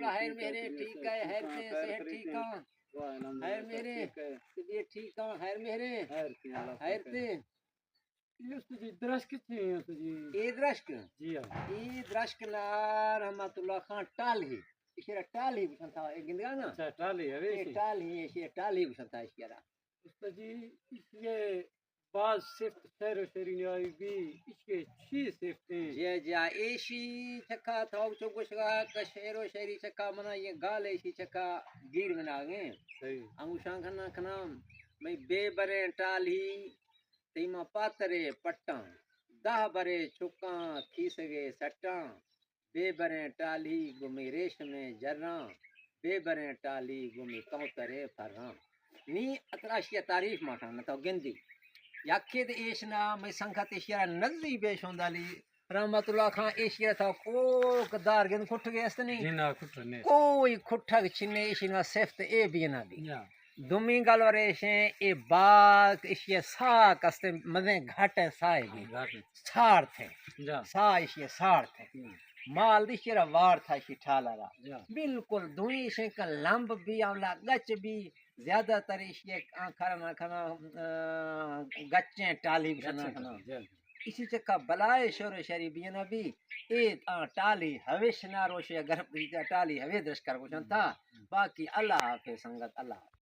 خیر میرے ٹھیک ہے خیر سے صحت ٹھیک ہاں خیر میرے طبیعت ٹھیک ہاں خیر میرے خیر سے جی درشک تھے جی عید رشک جی ہاں عید رشک نا رحمت اللہ خان ٹال ہی اشارہ ٹال ہی بسن تھا گندگا نا اچھا ٹالی ہے یہ ٹال ہی اشارہ ٹال ہی بسن تھا اشارہ استاد جی اس یہ بعض صفت شعر و شعری نے آئی بھی اس کے 6 صفتیں جی ایشی چکا تھا چوکو شکا شعر و شعری چکا منا یہ گال ایشی چکا گیر بنا گئے صحیح انگوشان کھنا کھنا میں بے برے ٹال ہی تیما پاترے پٹاں 10 برے چکاں تھی سگے سٹاں بے برے ٹالی گمی ریشمے جراں بے برے ٹالی گمی کوترے پھراں نی اتراشیا تعریف ماٹھا نہ تو گندی یاکھے تے ایشنا میں سنکھت ایشیا نزی بیش ہوندالی رحمت اللہ خان ایشیا تھا کوک دار گند کھٹ گئے است نہیں جنا کٹنے کوئی کھٹا چھنے ایشنا صفت اے بھی نہ دی دومی گل وریشیں اے باغ اشیا سا کستے مزے گھٹ سائے بھی ساڑ تھے سا اشیا ساڑ تھے مال دی شیرا وار تھا اشی ٹھالا را بالکل دوئی اشیں کا لمب بھی اولا گچ بھی زیادہ تر اشیا کھانا کھانا گچیں ٹالی بھی کھانا کھانا اسی چکا بلائے شور شری بینا بھی اے ٹالی ہوش نہ روشے گرب ٹالی ہوے درش کر کچھ تھا باقی اللہ حافظ سنگت اللہ